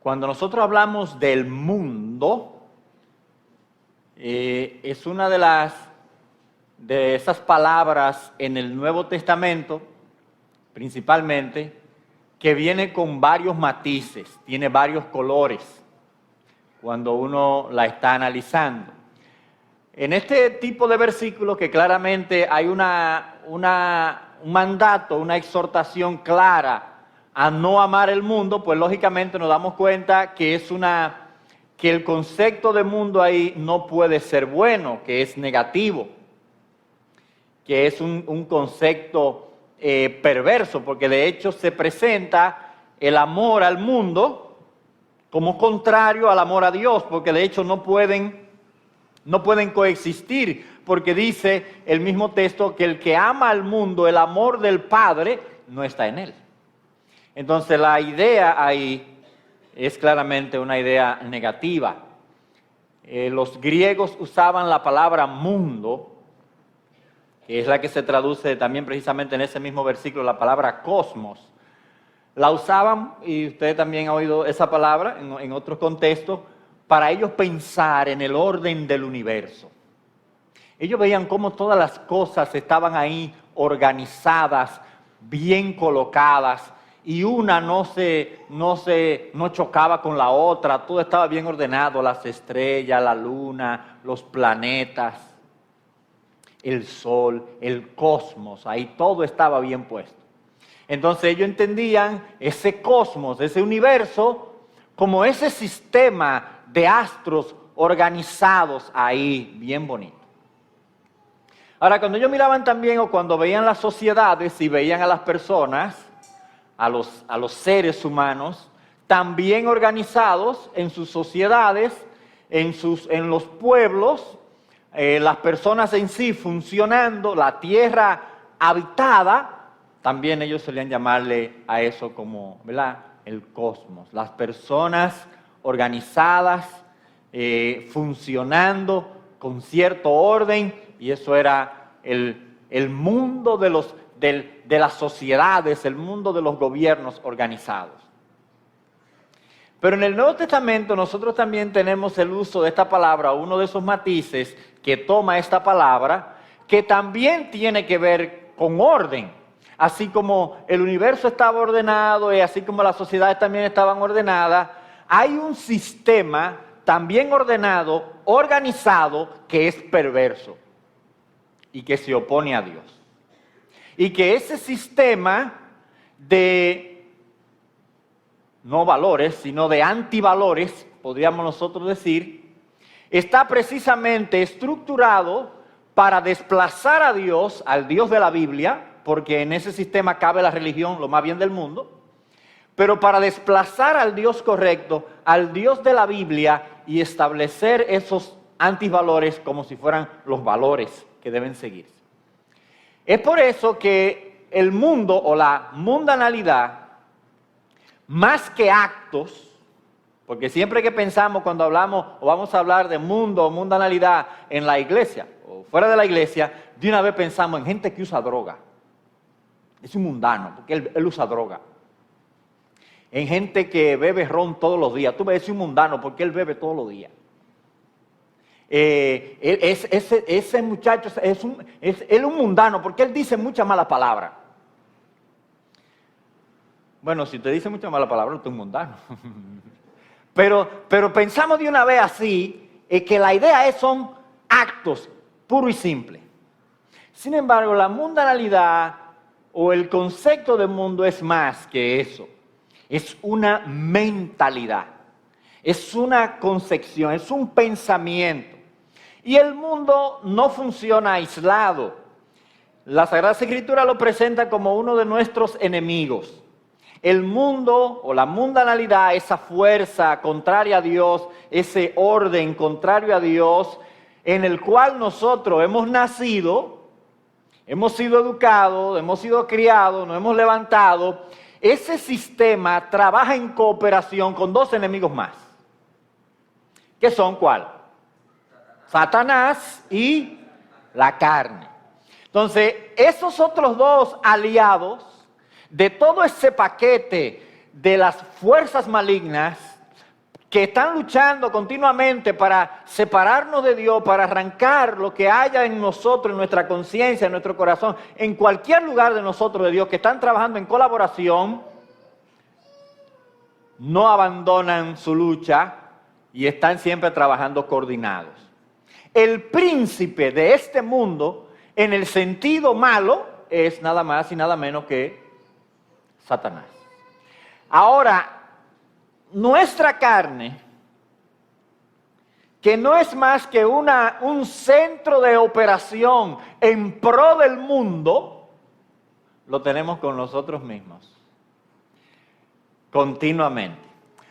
Cuando nosotros hablamos del mundo, es una de esas palabras en el Nuevo Testamento, principalmente, que viene con varios matices, tiene varios colores cuando uno la está analizando. En este tipo de versículos que claramente hay un mandato, una exhortación clara a no amar el mundo, pues lógicamente nos damos cuenta que que el concepto de mundo ahí no puede ser bueno, que es negativo, que es un concepto perverso, porque de hecho se presenta el amor al mundo como contrario al amor a Dios, porque de hecho no pueden coexistir, porque dice el mismo texto que el que ama al mundo, el amor del Padre, no está en él. Entonces la idea ahí es claramente una idea negativa. Los griegos usaban la palabra mundo, que es la que se traduce también precisamente en ese mismo versículo, la palabra cosmos. La usaban, y usted también ha oído esa palabra en otros contextos, para ellos pensar en el orden del universo. Ellos veían cómo todas las cosas estaban ahí organizadas, bien colocadas, y una no chocaba con la otra, todo estaba bien ordenado, las estrellas, la luna, los planetas, el sol, el cosmos, ahí todo estaba bien puesto. Entonces ellos entendían ese cosmos, ese universo, como ese sistema de astros organizados ahí, bien bonito. Ahora, cuando ellos miraban también, o cuando veían las sociedades y veían a las personas, a los seres humanos, también organizados en sus sociedades, en los pueblos, las personas en sí funcionando, la tierra habitada, también ellos solían llamarle a eso como, ¿verdad?, el cosmos. Las personas organizadas, funcionando con cierto orden, y eso era el mundo de las sociedades, el mundo de los gobiernos organizados. Pero en el Nuevo Testamento nosotros también tenemos el uso de esta palabra, uno de esos matices que toma esta palabra, que también tiene que ver con orden. Así como el universo estaba ordenado y así como las sociedades también estaban ordenadas, hay un sistema también ordenado, organizado, que es perverso y que se opone a Dios. Y que ese sistema de no valores, sino de antivalores, podríamos nosotros decir, está precisamente estructurado para desplazar a Dios, al Dios de la Biblia, porque en ese sistema cabe la religión, lo más bien del mundo, pero para desplazar al Dios correcto, al Dios de la Biblia, y establecer esos antivalores como si fueran los valores que deben seguirse. Es por eso que el mundo o la mundanalidad, más que actos, porque siempre que pensamos cuando hablamos o vamos a hablar de mundo o mundanalidad en la iglesia o fuera de la iglesia, de una vez pensamos en gente que usa droga. Es un mundano, porque él usa droga. En gente que bebe ron todos los días. Tú ves, es un mundano, porque él bebe todos los días. Ese muchacho él es un mundano, porque él dice muchas malas palabras. Bueno, si te dice muchas malas palabras, tú eres un mundano. Pero pensamos de una vez así, que la idea son actos, puro y simple. Sin embargo, la mundanalidad o el concepto de mundo es más que eso. Es una mentalidad, es una concepción, es un pensamiento. Y el mundo no funciona aislado. La Sagrada Escritura lo presenta como uno de nuestros enemigos. El mundo o la mundanalidad, esa fuerza contraria a Dios, ese orden contrario a Dios, en el cual nosotros hemos nacido, hemos sido educados, hemos sido criados, nos hemos levantado. Ese sistema trabaja en cooperación con dos enemigos más. ¿Qué son cuál? Satanás y la carne. Entonces, esos otros dos aliados de todo ese paquete de las fuerzas malignas que están luchando continuamente para separarnos de Dios, para arrancar lo que haya en nosotros, en nuestra conciencia, en nuestro corazón, en cualquier lugar de nosotros de Dios, que están trabajando en colaboración, no abandonan su lucha y están siempre trabajando coordinados. El príncipe de este mundo, en el sentido malo, es nada más y nada menos que Satanás. Ahora, nuestra carne, que no es más que un centro de operación en pro del mundo, lo tenemos con nosotros mismos, continuamente.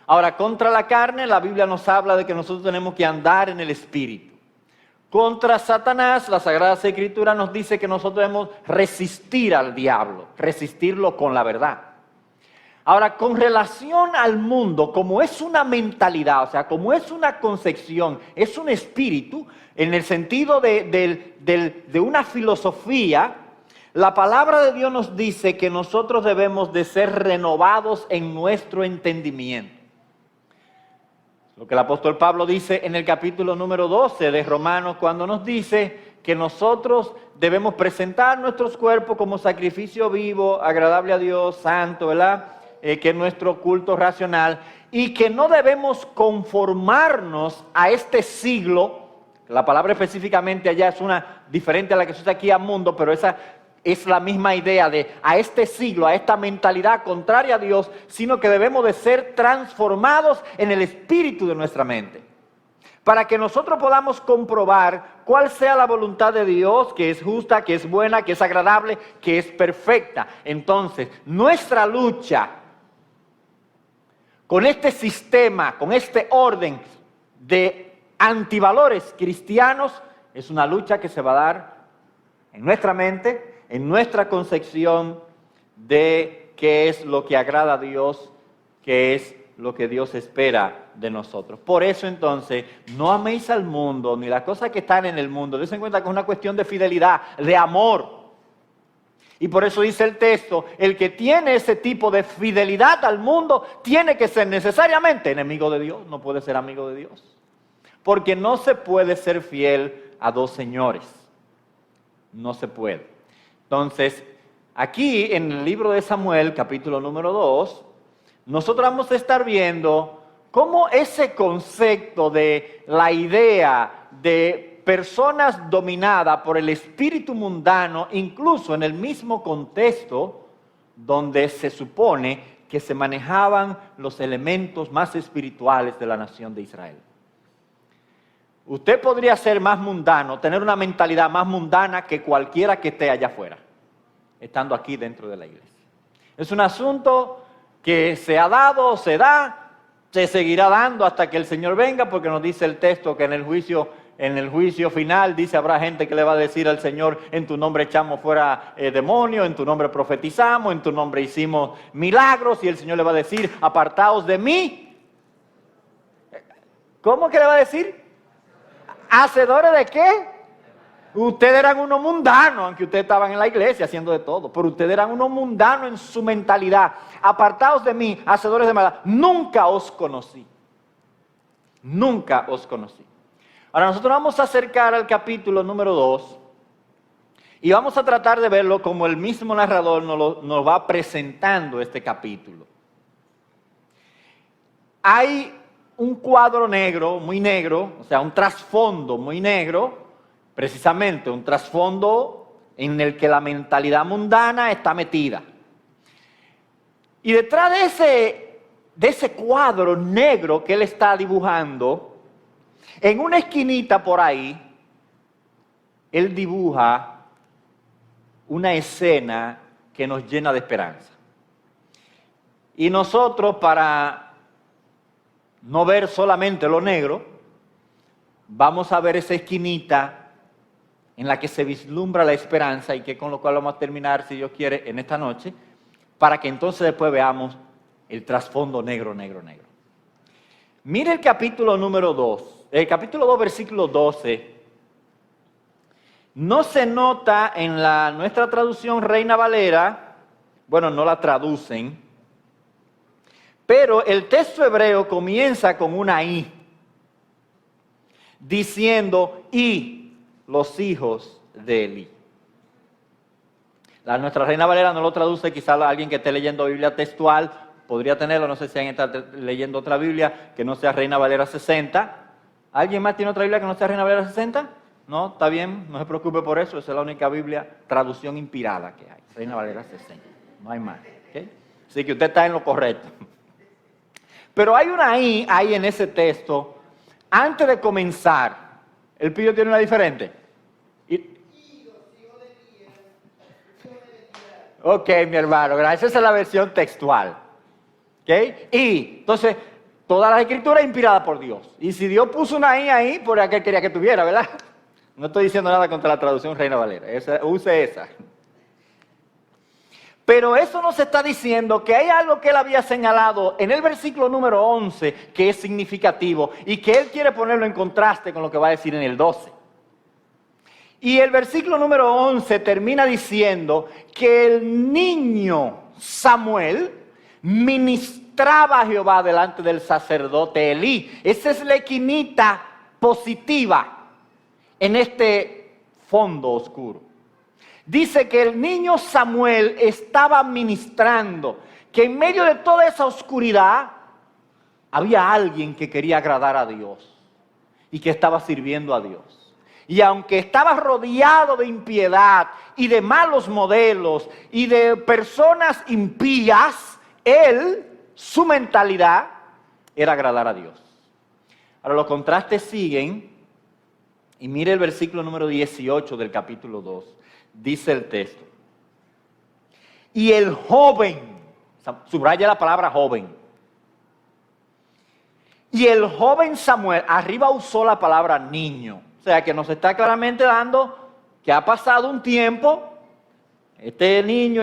Ahora, contra la carne, la Biblia nos habla de que nosotros tenemos que andar en el Espíritu. Contra Satanás, la Sagrada Escritura nos dice que nosotros debemos resistir al diablo, resistirlo con la verdad. Ahora, con relación al mundo, como es una mentalidad, o sea, como es una concepción, es un espíritu, en el sentido de una filosofía, la palabra de Dios nos dice que nosotros debemos de ser renovados en nuestro entendimiento. Lo que el apóstol Pablo dice en el capítulo número 12 de Romanos, cuando nos dice que nosotros debemos presentar nuestros cuerpos como sacrificio vivo, agradable a Dios, santo, ¿verdad? Que es nuestro culto racional, y que no debemos conformarnos a este siglo. La palabra específicamente allá es una diferente a la que se usa aquí al mundo, pero esa es la misma idea de a este siglo, a esta mentalidad contraria a Dios, sino que debemos de ser transformados en el espíritu de nuestra mente, para que nosotros podamos comprobar cuál sea la voluntad de Dios, que es justa, que es buena, que es agradable, que es perfecta. Entonces, nuestra lucha con este sistema, con este orden de antivalores cristianos, es una lucha que se va a dar en nuestra mente, en nuestra concepción de qué es lo que agrada a Dios, qué es lo que Dios espera de nosotros. Por eso entonces, no améis al mundo, ni las cosas que están en el mundo. Dense cuenta que es una cuestión de fidelidad, de amor. Y por eso dice el texto, el que tiene ese tipo de fidelidad al mundo, tiene que ser necesariamente enemigo de Dios, no puede ser amigo de Dios. Porque no se puede ser fiel a dos señores, no se puede. Entonces, aquí en el libro de Samuel, capítulo número 2, nosotros vamos a estar viendo cómo ese concepto de la idea de personas dominadas por el espíritu mundano, incluso en el mismo contexto donde se supone que se manejaban los elementos más espirituales de la nación de Israel. Usted podría ser más mundano, tener una mentalidad más mundana que cualquiera que esté allá afuera, estando aquí dentro de la iglesia. Es un asunto que se ha dado, se da, se seguirá dando hasta que el Señor venga, porque nos dice el texto que en el juicio final, dice, habrá gente que le va a decir al Señor, en tu nombre echamos fuera demonios, en tu nombre profetizamos, en tu nombre hicimos milagros, y el Señor le va a decir, apartaos de mí. ¿Cómo que le va a decir? ¿Hacedores de qué? Ustedes eran unos mundanos, aunque ustedes estaban en la iglesia haciendo de todo, pero ustedes eran unos mundanos en su mentalidad. Apartaos de mí, hacedores de maldad. Nunca os conocí. Nunca os conocí. Ahora nosotros vamos a acercar al capítulo número 2 y vamos a tratar de verlo como el mismo narrador nos va presentando este capítulo. Hay un cuadro negro, muy negro, o sea, un trasfondo muy negro, precisamente un trasfondo en el que la mentalidad mundana está metida. Y detrás de ese cuadro negro que él está dibujando, en una esquinita por ahí, él dibuja una escena que nos llena de esperanza. Y nosotros, para no ver solamente lo negro, vamos a ver esa esquinita en la que se vislumbra la esperanza, y que con lo cual vamos a terminar, si Dios quiere, en esta noche, para que entonces después veamos el trasfondo negro, negro, negro. Mire el capítulo número 2, el capítulo 2, versículo 12. No se nota en nuestra traducción Reina Valera, bueno, no la traducen, Pero el texto hebreo comienza con una I, diciendo, y los hijos de Elí. Nuestra Reina Valera no lo traduce, quizá alguien que esté leyendo Biblia textual podría tenerlo, no sé si alguien está leyendo otra Biblia que no sea Reina Valera 60. ¿Alguien más tiene otra Biblia que no sea Reina Valera 60? No, está bien, no se preocupe por eso, esa es la única Biblia, traducción inspirada que hay, Reina Valera 60, no hay más. ¿Okay? Así que usted está en lo correcto. Pero hay una I ahí en ese texto, antes de comenzar, el pillo tiene una diferente. Ok, mi hermano, gracias, esa es la versión textual. ¿Okay? Y, entonces, toda la escritura es inspirada por Dios. Y si Dios puso una I ahí, por aquel quería que tuviera, ¿verdad? No estoy diciendo nada contra la traducción Reina Valera, use esa. Pero eso nos está diciendo que hay algo que él había señalado en el versículo número 11 que es significativo y que él quiere ponerlo en contraste con lo que va a decir en el 12. Y el versículo número 11 termina diciendo que el niño Samuel ministraba a Jehová delante del sacerdote Elí. Esa es la esquinita positiva en este fondo oscuro. Dice que el niño Samuel estaba ministrando, que en medio de toda esa oscuridad había alguien que quería agradar a Dios y que estaba sirviendo a Dios. Y aunque estaba rodeado de impiedad y de malos modelos y de personas impías, su mentalidad era agradar a Dios. Ahora los contrastes siguen y mire el versículo número 18 del capítulo 2. Dice el texto, y el joven, subraya la palabra joven, y el joven Samuel, arriba usó la palabra niño, o sea que nos está claramente dando que ha pasado un tiempo, este niño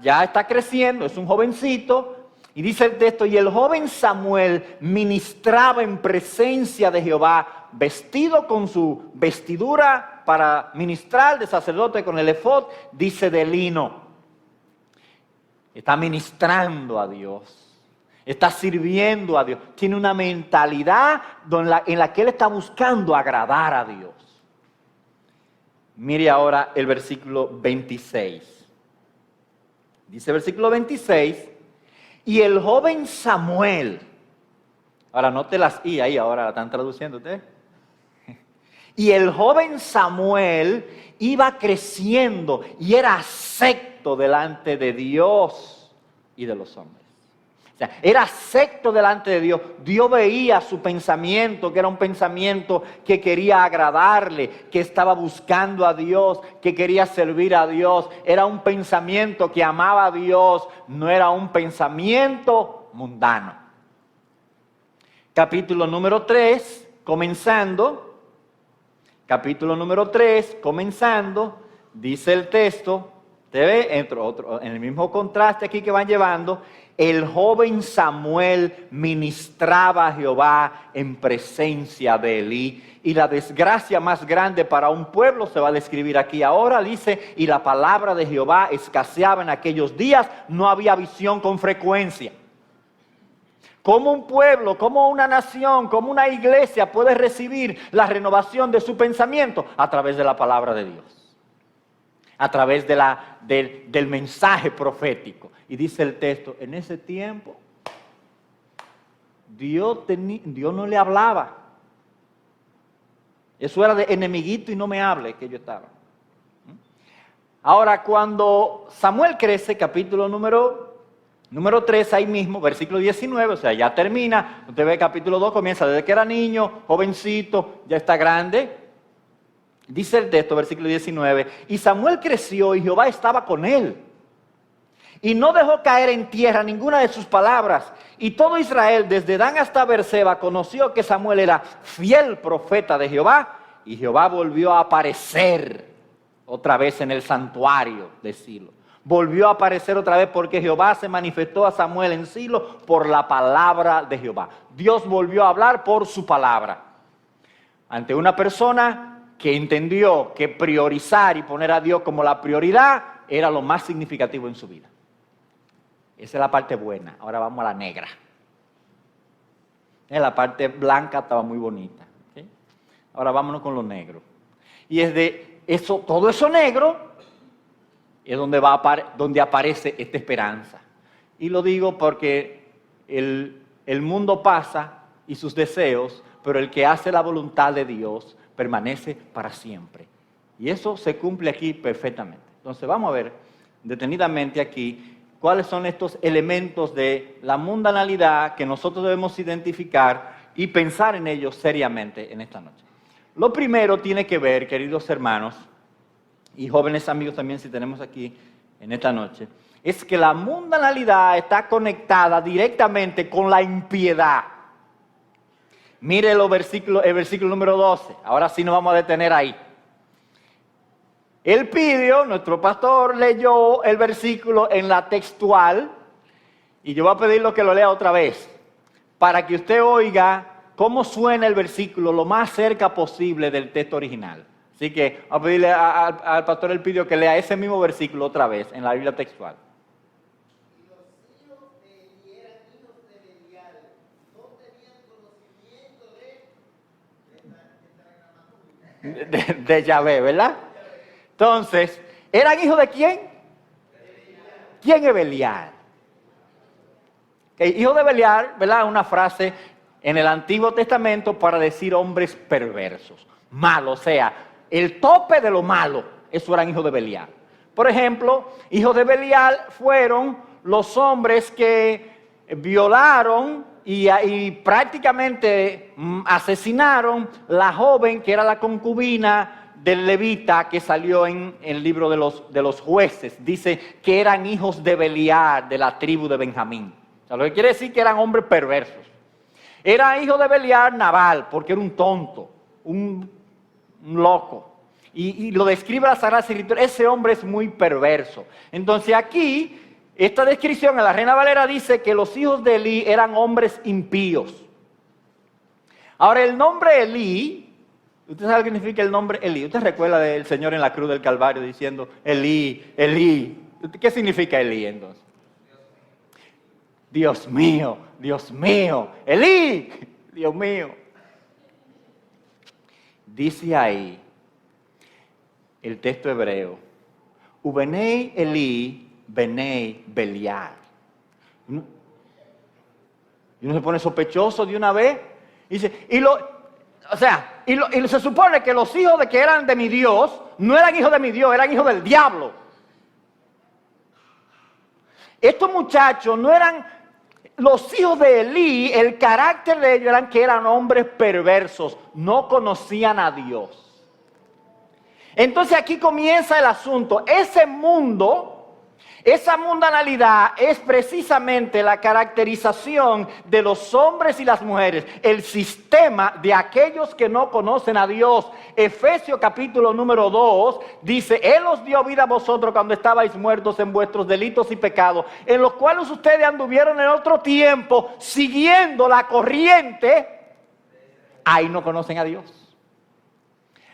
ya está creciendo, es un jovencito, y dice el texto, y el joven Samuel ministraba en presencia de Jehová, vestido con su vestidura para ministrar de sacerdote con el efod, dice de lino. Está ministrando a Dios, está sirviendo a Dios, tiene una mentalidad en la que él está buscando agradar a Dios. Mire ahora el versículo 26. Dice el versículo 26, y el joven Samuel, ahora note las I ahí, ahora la están traduciendo ustedes. Y el joven Samuel iba creciendo y era acepto delante de Dios y de los hombres. O sea, era acepto delante de Dios. Dios veía su pensamiento, que era un pensamiento que quería agradarle, que estaba buscando a Dios, que quería servir a Dios. Era un pensamiento que amaba a Dios, no era un pensamiento mundano. Capítulo número 3, comenzando. Capítulo número 3, comenzando, dice el texto, ¿te ve? En el mismo contraste aquí que van llevando, el joven Samuel ministraba a Jehová en presencia de Elí. Y la desgracia más grande para un pueblo se va a describir aquí ahora, dice, y la palabra de Jehová escaseaba en aquellos días, no había visión con frecuencia. ¿Cómo un pueblo, como una nación, como una iglesia puede recibir la renovación de su pensamiento? A través de la palabra de Dios. A través del mensaje profético. Y dice el texto, en ese tiempo, Dios no le hablaba. Eso era de enemiguito y no me hable que yo estaba. Ahora, cuando Samuel crece, capítulo número 3, ahí mismo, versículo 19, o sea, ya termina. Usted ve capítulo 2, comienza desde que era niño, jovencito, ya está grande. Dice el texto, versículo 19, y Samuel creció y Jehová estaba con él. Y no dejó caer en tierra ninguna de sus palabras. Y todo Israel, desde Dan hasta Beerseba, conoció que Samuel era fiel profeta de Jehová. Y Jehová volvió a aparecer otra vez en el santuario de Silo. Volvió a aparecer otra vez porque Jehová se manifestó a Samuel en Silo por la palabra de Jehová. Dios volvió a hablar por su palabra. Ante una persona que entendió que priorizar y poner a Dios como la prioridad era lo más significativo en su vida. Esa es la parte buena. Ahora vamos a la negra. La parte blanca estaba muy bonita. ¿Okay? Ahora vámonos con lo negro. Y es de eso, todo eso negro es donde aparece esta esperanza. Y lo digo porque el mundo pasa y sus deseos, pero el que hace la voluntad de Dios permanece para siempre. Y eso se cumple aquí perfectamente. Entonces vamos a ver detenidamente aquí cuáles son estos elementos de la mundanalidad que nosotros debemos identificar y pensar en ellos seriamente en esta noche. Lo primero tiene que ver, queridos hermanos y jóvenes amigos también si tenemos aquí en esta noche, es que la mundanalidad está conectada directamente con la impiedad. Mire el versículo número 12, ahora sí nos vamos a detener ahí. Elpidio, nuestro pastor, leyó el versículo en la textual y yo voy a pedirle que lo lea otra vez para que usted oiga cómo suena el versículo lo más cerca posible del texto original. Así que voy a pedirle al pastor Elpidio que lea ese mismo versículo otra vez en la Biblia textual. De Yahvé, ¿verdad? Entonces, ¿eran hijos de quién? ¿Quién es Belial? Hijo de Belial, ¿verdad? Una frase en el Antiguo Testamento para decir hombres perversos, malos, o sea, el tope de lo malo, eso eran hijos de Belial. Por ejemplo, hijos de Belial fueron los hombres que violaron y prácticamente asesinaron la joven que era la concubina del levita que salió en el libro de los jueces. Dice que eran hijos de Belial, de la tribu de Benjamín. O sea, lo que quiere decir que eran hombres perversos. Era hijo de Belial Nabal, porque era un tonto, un loco. Y lo describe la Sagrada Escritura, ese hombre es muy perverso. Entonces aquí, esta descripción en la Reina Valera dice que los hijos de Elí eran hombres impíos. Ahora el nombre Elí, ¿usted sabe qué significa el nombre Elí? ¿Usted recuerda del Señor en la cruz del Calvario diciendo Elí, Elí? ¿Qué significa Elí entonces? Dios mío, Elí, Dios mío. Dice ahí el texto hebreo, Ubenei Elí, Benei Belial. Y uno se pone sospechoso de una vez. Y dice, y se supone que los hijos de que eran de mi Dios, no eran hijos de mi Dios, eran hijos del diablo. Estos muchachos no eran los hijos de Elí, el carácter de ellos eran que eran hombres perversos, no conocían a Dios. Entonces aquí comienza el asunto. Ese mundo, esa mundanalidad es precisamente la caracterización de los hombres y las mujeres, el sistema de aquellos que no conocen a Dios. Efesios capítulo número 2 dice, Él os dio vida a vosotros cuando estabais muertos en vuestros delitos y pecados, en los cuales ustedes anduvieron en otro tiempo, siguiendo la corriente. Ahí no conocen a Dios.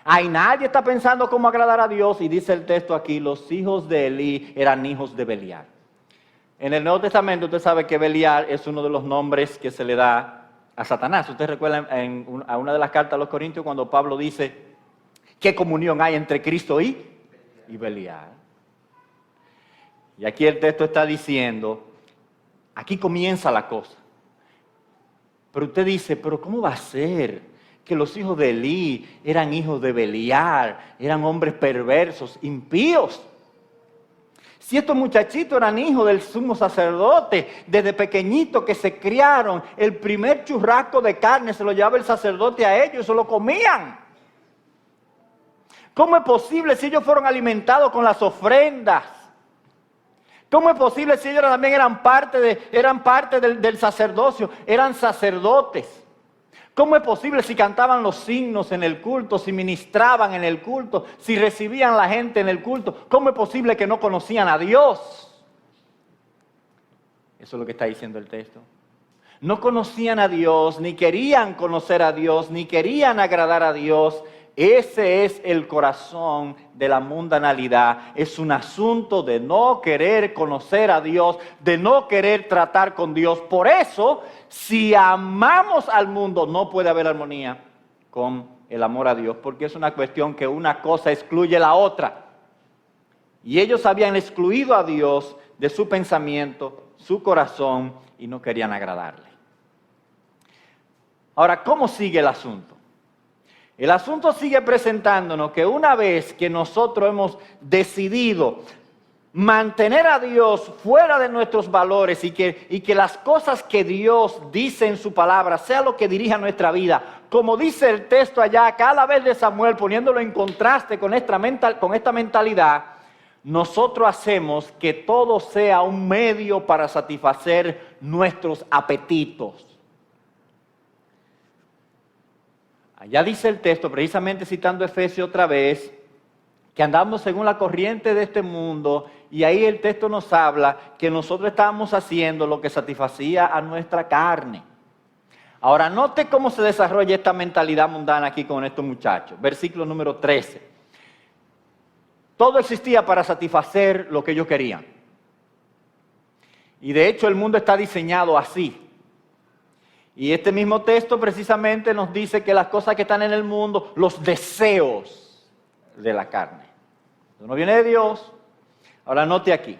Ahí nadie está pensando cómo agradar a Dios, y dice el texto aquí, los hijos de Elí eran hijos de Belial. En el Nuevo Testamento usted sabe que Belial es uno de los nombres que se le da a Satanás. Usted recuerda a una de las cartas a los Corintios cuando Pablo dice, ¿qué comunión hay entre Cristo y Belial? Y aquí el texto está diciendo, aquí comienza la cosa. Pero usted dice, ¿pero cómo va a ser que los hijos de Elí eran hijos de Belial, eran hombres perversos, impíos? Si estos muchachitos eran hijos del sumo sacerdote, desde pequeñitos que se criaron, el primer churrasco de carne se lo llevaba el sacerdote a ellos y se lo comían. ¿Cómo es posible si ellos fueron alimentados con las ofrendas? ¿Cómo es posible si ellos también eran parte del sacerdocio, eran sacerdotes? ¿Cómo es posible si cantaban los himnos en el culto, si ministraban en el culto, si recibían la gente en el culto? ¿Cómo es posible que no conocían a Dios? Eso es lo que está diciendo el texto. No conocían a Dios, ni querían conocer a Dios, ni querían agradar a Dios, Ese es el corazón de la mundanalidad. Es un asunto de no querer conocer a Dios, de no querer tratar con Dios. Por eso, si amamos al mundo, no puede haber armonía con el amor a Dios, porque es una cuestión que una cosa excluye la otra. Y ellos habían excluido a Dios de su pensamiento, su corazón, y no querían agradarle. Ahora, ¿cómo sigue el asunto? El asunto sigue presentándonos que una vez que nosotros hemos decidido mantener a Dios fuera de nuestros valores y que las cosas que Dios dice en su palabra sea lo que dirija nuestra vida, como dice el texto allá, cada vez de Samuel, poniéndolo en contraste con esta mentalidad, nosotros hacemos que todo sea un medio para satisfacer nuestros apetitos. Allá dice el texto, precisamente citando Efesios otra vez, que andamos según la corriente de este mundo, y ahí el texto nos habla que nosotros estábamos haciendo lo que satisfacía a nuestra carne. Ahora, note cómo se desarrolla esta mentalidad mundana aquí con estos muchachos. Versículo número 13. Todo existía para satisfacer lo que ellos querían. Y de hecho el mundo está diseñado así. Y este mismo texto precisamente nos dice que las cosas que están en el mundo, los deseos de la carne. Eso no viene de Dios. Ahora note aquí,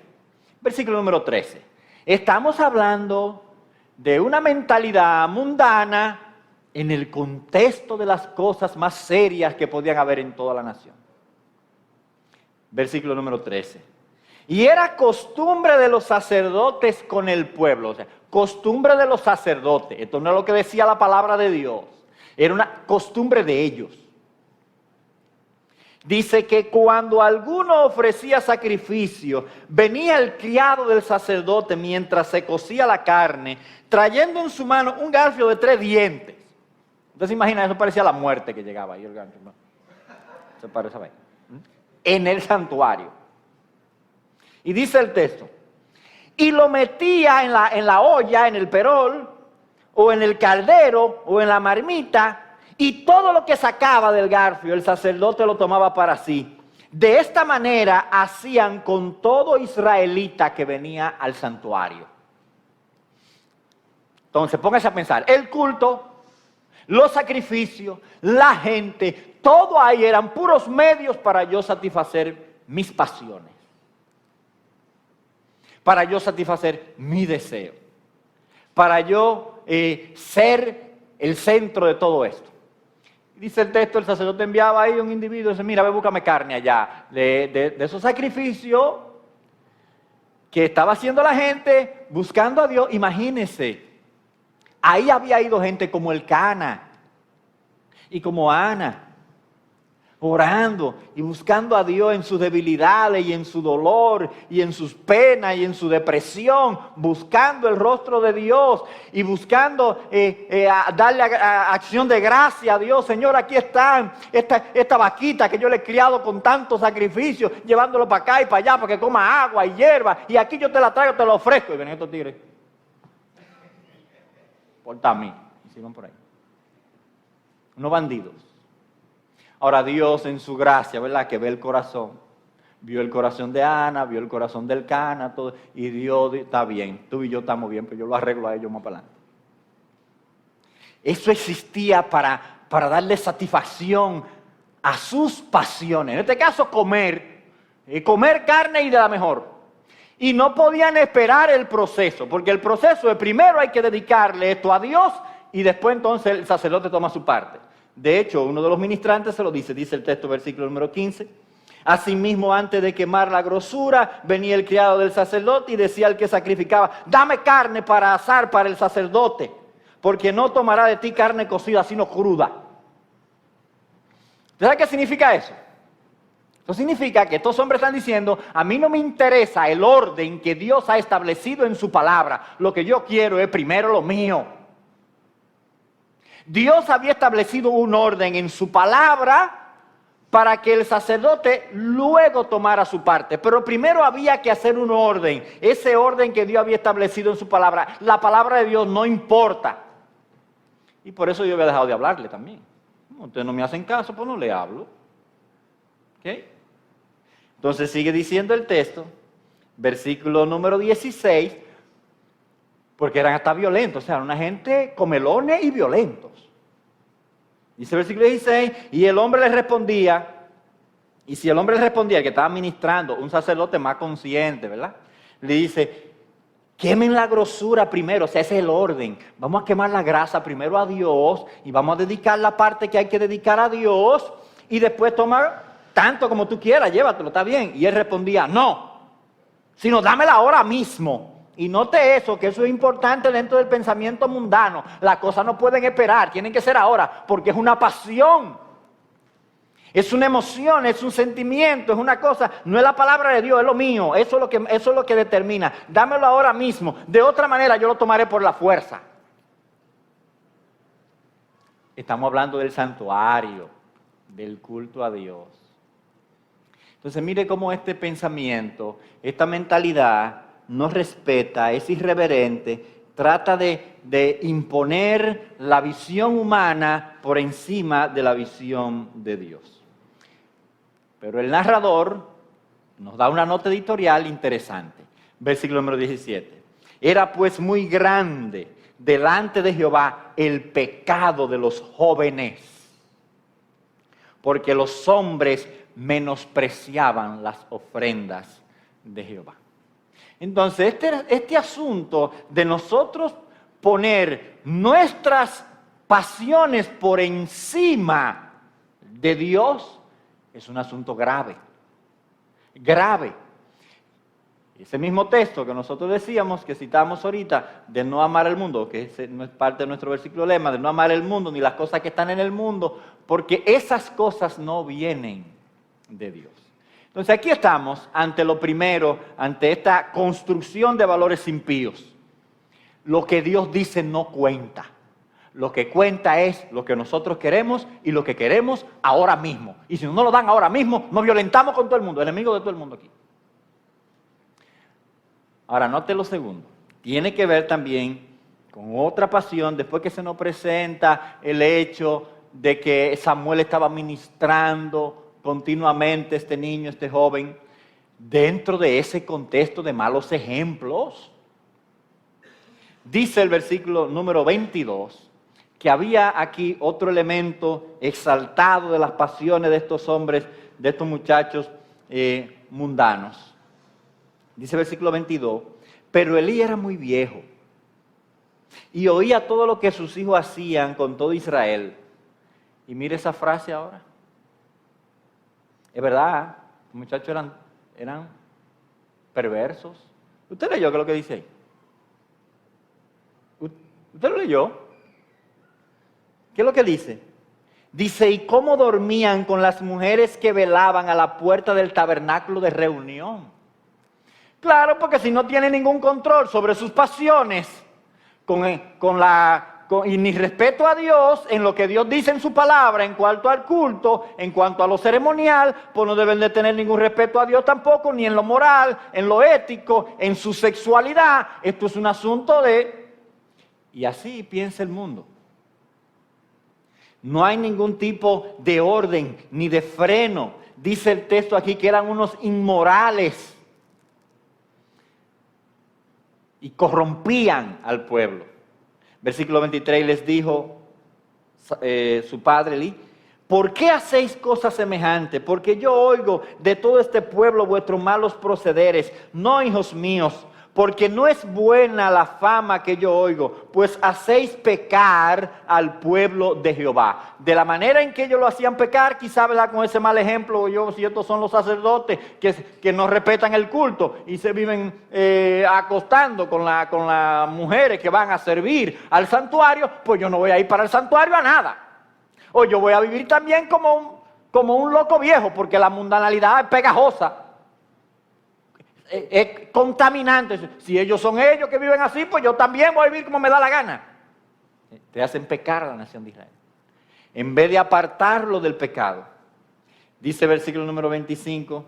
versículo número 13. Estamos hablando de una mentalidad mundana en el contexto de las cosas más serias que podían haber en toda la nación. Versículo número 13. Y era costumbre de los sacerdotes con el pueblo. O sea, costumbre de los sacerdotes. Esto no es lo que decía la palabra de Dios. Era una costumbre de ellos. Dice que cuando alguno ofrecía sacrificio, venía el criado del sacerdote mientras se cocía la carne, trayendo en su mano un garfio de 3 dientes. Entonces imagina, eso parecía la muerte que llegaba ahí el garfio. ¿No? Se parece ahí. En el santuario. Y dice el texto, y lo metía en la olla, en el perol, o en el caldero, o en la marmita, y todo lo que sacaba del garfio, el sacerdote lo tomaba para sí. De esta manera hacían con todo israelita que venía al santuario. Entonces, póngase a pensar, el culto, los sacrificios, la gente, todo ahí eran puros medios para yo satisfacer mis pasiones. Para yo satisfacer mi deseo, para yo ser el centro de todo esto. Dice el texto, el sacerdote enviaba ahí a un individuo y dice, mira, ve, búscame carne allá, de esos sacrificios que estaba haciendo la gente, buscando a Dios. Imagínense, ahí había ido gente como Elcana y como Ana, orando y buscando a Dios en sus debilidades y en su dolor y en sus penas y en su depresión, buscando el rostro de Dios y buscando darle acción de gracia a Dios. Señor, aquí están esta vaquita que yo le he criado con tanto sacrificio, llevándolo para acá y para allá para que coma agua y hierba, y aquí yo te la traigo, te la ofrezco. Y ven estos tigres, porta a mí, y siguen por ahí, unos bandidos. Ahora Dios en su gracia, ¿verdad? Que ve el corazón. Vio el corazón de Ana, vio el corazón del Cana, todo. Y Dios está bien, tú y yo estamos bien, pero yo lo arreglo a ellos más para adelante. Eso existía para darle satisfacción a sus pasiones. En este caso comer carne y de la mejor. Y no podían esperar el proceso, porque el proceso es primero hay que dedicarle esto a Dios y después entonces el sacerdote toma su parte. De hecho, uno de los ministrantes se lo dice el texto, versículo número 15. Asimismo, antes de quemar la grosura, venía el criado del sacerdote y decía al que sacrificaba, dame carne para asar para el sacerdote, porque no tomará de ti carne cocida, sino cruda. ¿Sabe qué significa eso? Eso significa que estos hombres están diciendo, a mí no me interesa el orden que Dios ha establecido en su palabra, lo que yo quiero es primero lo mío. Dios había establecido un orden en su palabra para que el sacerdote luego tomara su parte. Pero primero había que hacer un orden. Ese orden que Dios había establecido en su palabra. La palabra de Dios no importa. Y por eso yo había dejado de hablarle también. Ustedes no me hacen caso, pues no le hablo. ¿Ok? Entonces sigue diciendo el texto, versículo número 16, porque eran hasta violentos, o sea, una gente comelones y violentos. Dice el versículo 16, y el hombre le respondía, y si el hombre le respondía, el que estaba ministrando, un sacerdote más consciente, ¿verdad? Le dice, quemen la grosura primero, o sea, ese es el orden. Vamos a quemar la grasa primero a Dios, y vamos a dedicar la parte que hay que dedicar a Dios, y después toma tanto como tú quieras, llévatelo, está bien. Y él respondía, no, sino dámela ahora mismo. Y note eso, que eso es importante dentro del pensamiento mundano. Las cosas no pueden esperar, tienen que ser ahora, porque es una pasión. Es una emoción, es un sentimiento, es una cosa, no es la palabra de Dios, es lo mío, eso es lo que determina. Dámelo ahora mismo, de otra manera yo lo tomaré por la fuerza. Estamos hablando del santuario, del culto a Dios. Entonces mire cómo este pensamiento, esta mentalidad no respeta, es irreverente, trata de imponer la visión humana por encima de la visión de Dios. Pero el narrador nos da una nota editorial interesante. Versículo número 17. Era pues muy grande delante de Jehová el pecado de los jóvenes, porque los hombres menospreciaban las ofrendas de Jehová. Entonces, este asunto de nosotros poner nuestras pasiones por encima de Dios es un asunto grave. Grave. Ese mismo texto que nosotros decíamos, que citamos ahorita, de no amar el mundo, que no es parte de nuestro versículo lema, de no amar el mundo ni las cosas que están en el mundo, porque esas cosas no vienen de Dios. Entonces aquí estamos ante lo primero, ante esta construcción de valores impíos. Lo que Dios dice no cuenta. Lo que cuenta es lo que nosotros queremos y lo que queremos ahora mismo. Y si no nos lo dan ahora mismo, nos violentamos con todo el mundo, enemigos de todo el mundo aquí. Ahora, note lo segundo. Tiene que ver también con otra pasión, después que se nos presenta el hecho de que Samuel estaba ministrando continuamente este niño, este joven, dentro de ese contexto de malos ejemplos. Dice el versículo número 22 que había aquí otro elemento exaltado de las pasiones de estos hombres, de estos muchachos mundanos. Dice el versículo 22, pero Elí era muy viejo y oía todo lo que sus hijos hacían con todo Israel. Y mire esa frase ahora. Es verdad, los muchachos eran perversos. ¿Usted leyó qué es lo que dice ahí? ¿Usted lo leyó? ¿Qué es lo que dice? Dice, ¿y cómo dormían con las mujeres que velaban a la puerta del tabernáculo de reunión? Claro, porque si no tienen ningún control sobre sus pasiones, y ni respeto a Dios en lo que Dios dice en su palabra, en cuanto al culto, en cuanto a lo ceremonial, pues no deben de tener ningún respeto a Dios tampoco, ni en lo moral, en lo ético, en su sexualidad. Esto es un asunto de... Y así piensa el mundo. No hay ningún tipo de orden ni de freno. Dice el texto aquí que eran unos inmorales y corrompían al pueblo. Versículo 23, les dijo su padre Elí, ¿por qué hacéis cosas semejantes? Porque yo oigo de todo este pueblo vuestros malos procederes. No, hijos míos, porque no es buena la fama que yo oigo, pues hacéis pecar al pueblo de Jehová. De la manera en que ellos lo hacían pecar, quizá con ese mal ejemplo, si estos son los sacerdotes que no respetan el culto y se viven acostando con las mujeres que van a servir al santuario, pues yo no voy a ir para el santuario a nada. O yo voy a vivir también como un loco viejo, porque la mundanalidad es pegajosa. Es contaminante. Si ellos son ellos que viven así, pues yo también voy a vivir como me da la gana. Te hacen pecar a la nación de Israel. En vez de apartarlo del pecado, dice el versículo número 25,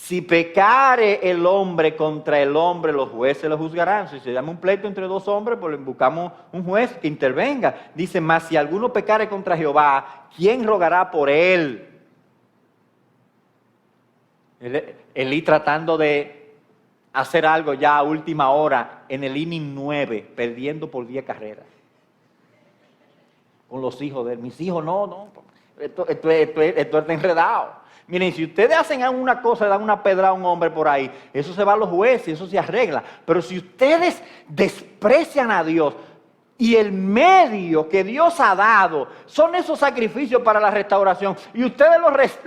Si pecare el hombre contra el hombre, los jueces lo juzgarán. Si se llama un pleito entre dos hombres, pues buscamos un juez que intervenga. Dice, mas si alguno pecare contra Jehová, ¿quién rogará por él? Elí tratando de hacer algo ya a última hora en el inning 9, perdiendo por 10 carreras. Con los hijos de él. Mis hijos, no, esto está enredado. Miren, si ustedes hacen una cosa, dan una pedra a un hombre por ahí, eso se va a los jueces, eso se arregla. Pero si ustedes desprecian a Dios y el medio que Dios ha dado son esos sacrificios para la restauración y ustedes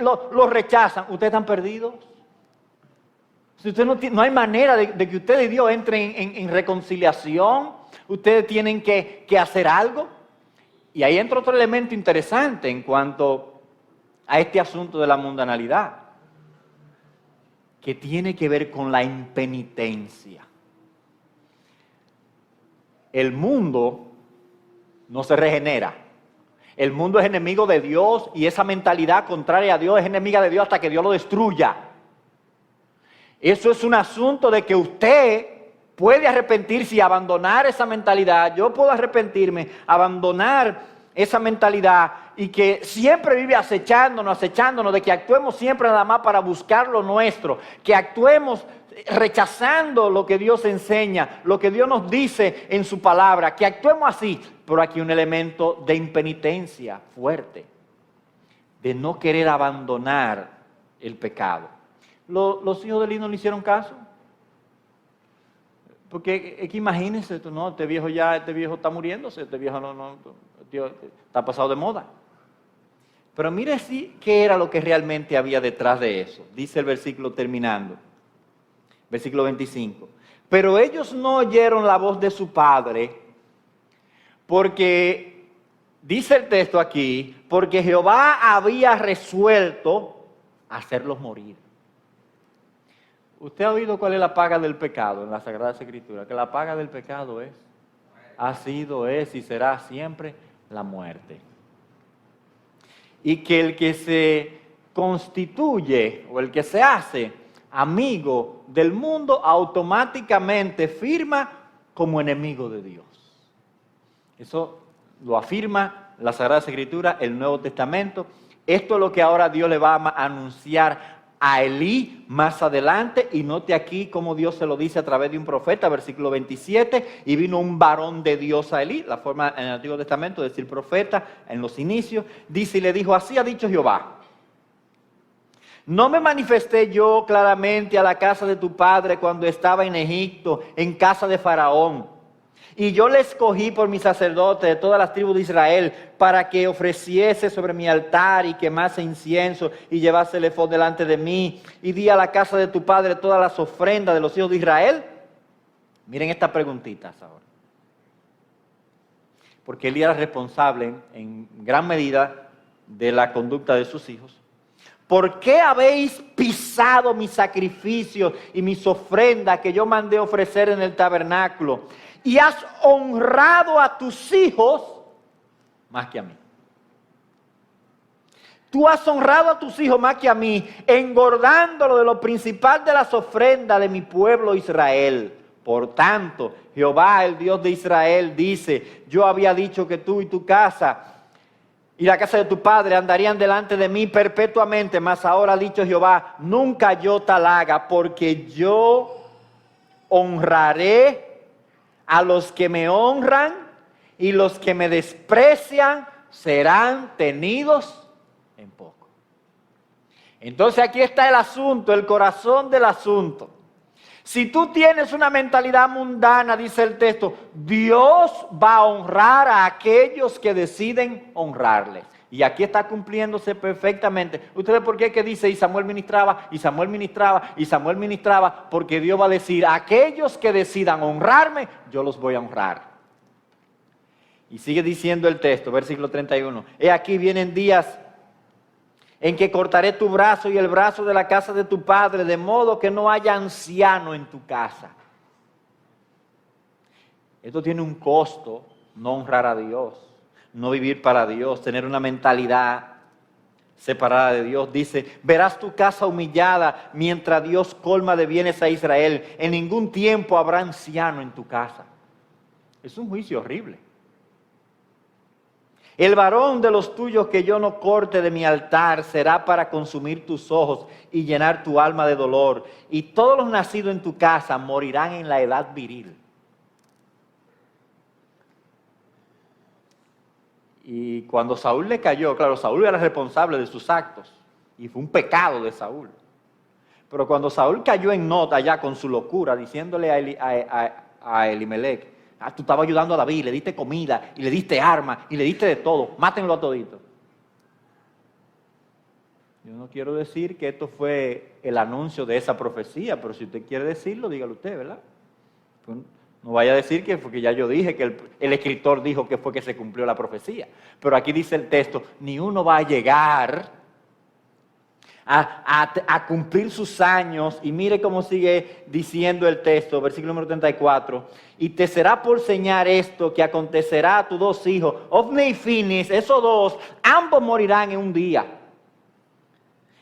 los rechazan, ustedes están perdidos. Si ustedes no hay manera de que ustedes y Dios entren en reconciliación, ustedes tienen que hacer algo. Y ahí entra otro elemento interesante en cuanto a este asunto de la mundanalidad, que tiene que ver con la impenitencia. El mundo no se regenera. El mundo es enemigo de Dios y esa mentalidad contraria a Dios es enemiga de Dios hasta que Dios lo destruya. Eso es un asunto de que usted puede arrepentirse y abandonar esa mentalidad. Yo puedo arrepentirme, abandonar esa mentalidad y que siempre vive acechándonos, de que actuemos siempre nada más para buscar lo nuestro, que actuemos rechazando lo que Dios enseña, lo que Dios nos dice en su palabra, que actuemos así. Pero aquí un elemento de impenitencia fuerte, de no querer abandonar el pecado. Los hijos de Eli no le hicieron caso. Porque es que imagínense, no, este viejo está muriéndose, este viejo tío, está pasado de moda. Pero mire qué era lo que realmente había detrás de eso. Dice el versículo terminando, versículo 25. Pero ellos no oyeron la voz de su padre, porque, dice el texto aquí, porque Jehová había resuelto hacerlos morir. ¿Usted ha oído cuál es la paga del pecado en la Sagrada Escritura? Que la paga del pecado ha sido, es y será siempre la muerte. Y que el que se constituye o el que se hace amigo del mundo automáticamente firma como enemigo de Dios. Eso lo afirma la Sagrada Escritura, el Nuevo Testamento. Esto es lo que ahora Dios le va a anunciar a Elí más adelante, y note aquí cómo Dios se lo dice a través de un profeta, versículo 27, y vino un varón de Dios a Elí, la forma en el Antiguo Testamento de decir profeta en los inicios, dice y le dijo, así ha dicho Jehová, no me manifesté yo claramente a la casa de tu padre cuando estaba en Egipto, en casa de Faraón, y yo le escogí por mi sacerdote de todas las tribus de Israel para que ofreciese sobre mi altar y quemase incienso y llevase el efod delante de mí y di a la casa de tu padre todas las ofrendas de los hijos de Israel. Miren estas preguntitas ahora. Porque él era responsable en gran medida de la conducta de sus hijos. ¿Por qué habéis pisado mis sacrificios y mis ofrendas que yo mandé ofrecer en el tabernáculo? Y has honrado a tus hijos más que a mí. Tú has honrado a tus hijos más que a mí, engordándolo de lo principal de las ofrendas de mi pueblo Israel. Por tanto, Jehová, el Dios de Israel, dice, yo había dicho que tú y tu casa y la casa de tu padre andarían delante de mí perpetuamente, mas ahora ha dicho Jehová, nunca yo tal haga, porque yo honraré a los que me honran y los que me desprecian serán tenidos en poco. Entonces aquí está el asunto, el corazón del asunto. Si tú tienes una mentalidad mundana, dice el texto, Dios va a honrar a aquellos que deciden honrarles. Y aquí está cumpliéndose perfectamente. ¿Ustedes por qué que dice? Y Samuel ministraba, y Samuel ministraba, y Samuel ministraba, porque Dios va a decir, aquellos que decidan honrarme, yo los voy a honrar. Y sigue diciendo el texto, versículo 31. He aquí vienen días en que cortaré tu brazo y el brazo de la casa de tu padre, de modo que no haya anciano en tu casa. Esto tiene un costo, no honrar a Dios, no vivir para Dios, tener una mentalidad separada de Dios. Dice, verás tu casa humillada mientras Dios colma de bienes a Israel. En ningún tiempo habrá anciano en tu casa. Es un juicio horrible. El varón de los tuyos que yo no corte de mi altar será para consumir tus ojos y llenar tu alma de dolor. Y todos los nacidos en tu casa morirán en la edad viril. Y cuando Saúl le cayó, claro, Saúl era responsable de sus actos. Y fue un pecado de Saúl. Pero cuando Saúl cayó en nota ya con su locura, diciéndole a Elimelech, tú estabas ayudando a David, le diste comida, y le diste armas, y le diste de todo, mátenlo a todito. Yo no quiero decir que esto fue el anuncio de esa profecía, pero si usted quiere decirlo, dígalo usted, ¿verdad? No vaya a decir que porque ya yo dije que el escritor dijo que fue que se cumplió la profecía. Pero aquí dice el texto, ni uno va a llegar a cumplir sus años. Y mire cómo sigue diciendo el texto, versículo número 34. Y te será por señal esto que acontecerá a tus dos hijos, Ofni y Finis, esos dos, ambos morirán en un día.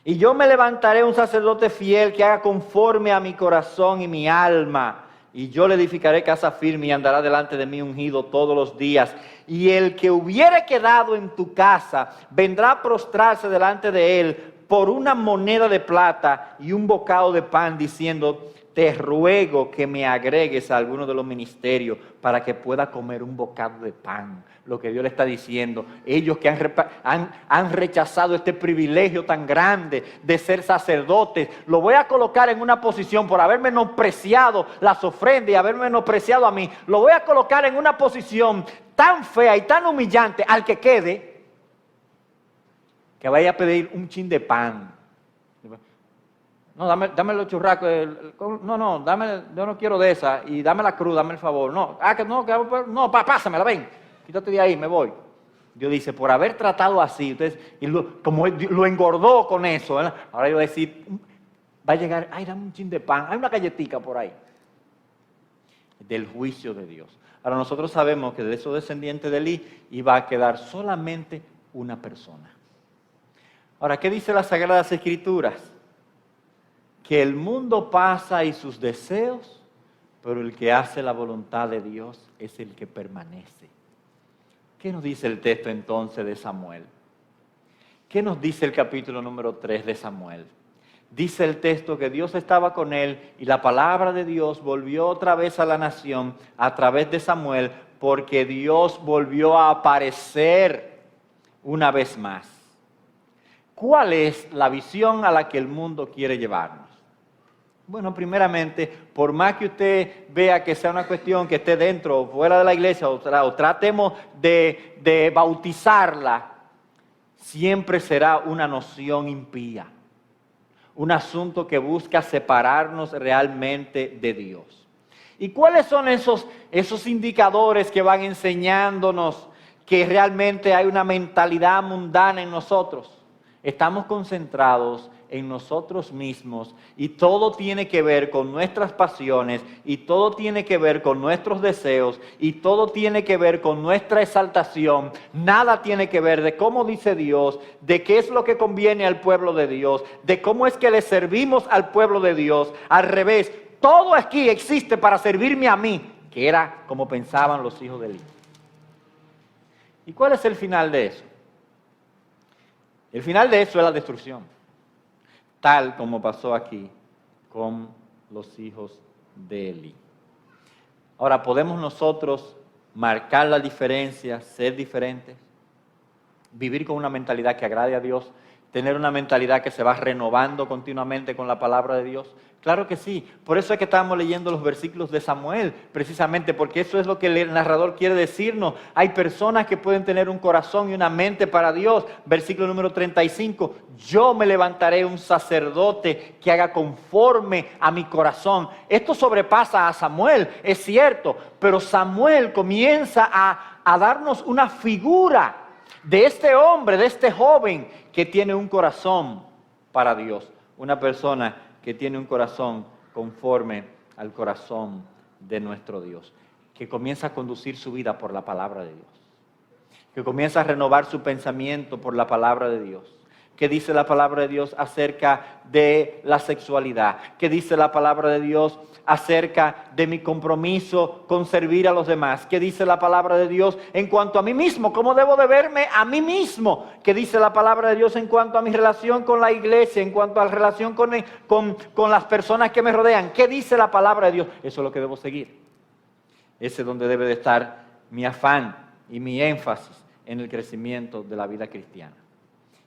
Y yo me levantaré un sacerdote fiel que haga conforme a mi corazón y mi alma. Y yo le edificaré casa firme y andará delante de mí ungido todos los días. Y el que hubiere quedado en tu casa vendrá a prostrarse delante de él por una moneda de plata y un bocado de pan, diciendo, te ruego que me agregues a alguno de los ministerios para que pueda comer un bocado de pan. Lo que Dios le está diciendo, ellos que han rechazado este privilegio tan grande de ser sacerdotes, lo voy a colocar en una posición por haber menospreciado las ofrendas y haber menospreciado a mí, lo voy a colocar en una posición tan fea y tan humillante al que quede, que vaya a pedir un chin de pan. No, dame los churrascos. Dame, yo no quiero de esa. Y dame la cruz, dame el favor. Pásamela, ven. Quítate de ahí, me voy. Dios dice, por haber tratado así, ustedes, como lo engordó con eso, ¿verdad? Ahora yo voy a decir, va a llegar, ay, dame un chin de pan, hay una galletica por ahí. Del juicio de Dios. Ahora nosotros sabemos que de esos descendientes de Elí iba a quedar solamente una persona. Ahora, ¿qué dice las Sagradas Escrituras? Que el mundo pasa y sus deseos, pero el que hace la voluntad de Dios es el que permanece. ¿Qué nos dice el texto entonces de Samuel? ¿Qué nos dice el capítulo número 3 de Samuel? Dice el texto que Dios estaba con él y la palabra de Dios volvió otra vez a la nación a través de Samuel, porque Dios volvió a aparecer una vez más. ¿Cuál es la visión a la que el mundo quiere llevarnos? Bueno, primeramente, por más que usted vea que sea una cuestión que esté dentro o fuera de la iglesia, o tratemos de bautizarla, siempre será una noción impía. Un asunto que busca separarnos realmente de Dios. ¿Y cuáles son esos indicadores que van enseñándonos que realmente hay una mentalidad mundana en nosotros? Estamos concentrados en nosotros mismos y todo tiene que ver con nuestras pasiones y todo tiene que ver con nuestros deseos y todo tiene que ver con nuestra exaltación. Nada tiene que ver de cómo dice Dios, de qué es lo que conviene al pueblo de Dios, de cómo es que le servimos al pueblo de Dios. Al revés, todo aquí existe para servirme a mí, que era como pensaban los hijos de Elí. ¿Y cuál es el final de eso? El final de eso es la destrucción, tal como pasó aquí con los hijos de Elí. Ahora, ¿podemos nosotros marcar la diferencia, ser diferentes, vivir con una mentalidad que agrade a Dios, tener una mentalidad que se va renovando continuamente con la palabra de Dios? Claro que sí. Por eso es que estamos leyendo los versículos de Samuel, precisamente porque eso es lo que el narrador quiere decirnos. Hay personas que pueden tener un corazón y una mente para Dios. Versículo número 35. Yo me levantaré un sacerdote que haga conforme a mi corazón. Esto sobrepasa a Samuel, es cierto, pero Samuel comienza a darnos una figura de este hombre, de este joven que tiene un corazón para Dios. Una persona que tiene un corazón conforme al corazón de nuestro Dios, que comienza a conducir su vida por la palabra de Dios, que comienza a renovar su pensamiento por la palabra de Dios, ¿Qué dice la palabra de Dios acerca de la sexualidad? ¿Qué dice la palabra de Dios acerca de mi compromiso con servir a los demás? ¿Qué dice la palabra de Dios en cuanto a mí mismo? ¿Cómo debo de verme a mí mismo? ¿Qué dice la palabra de Dios en cuanto a mi relación con la iglesia? En cuanto a la relación con las personas que me rodean. ¿Qué dice la palabra de Dios? Eso es lo que debo seguir. Ese es donde debe de estar mi afán y mi énfasis en el crecimiento de la vida cristiana.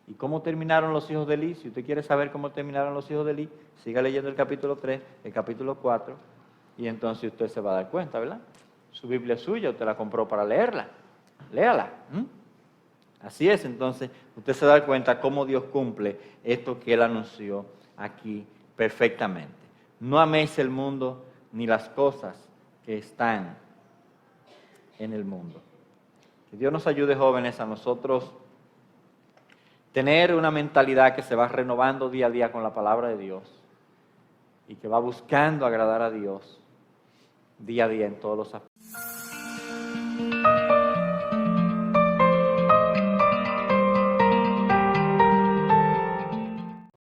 ¿Y cómo terminaron los hijos de Eli? Si usted quiere saber cómo terminaron los hijos de Eli, siga leyendo el capítulo 3, el capítulo 4, y entonces usted se va a dar cuenta, ¿verdad? Su Biblia es suya, usted la compró para leerla. Léala. Así es, entonces usted se da cuenta cómo Dios cumple esto que Él anunció aquí perfectamente. No améis el mundo ni las cosas que están en el mundo. Que Dios nos ayude, jóvenes, a nosotros tener una mentalidad que se va renovando día a día con la palabra de Dios y que va buscando agradar a Dios día a día en todos los aspectos.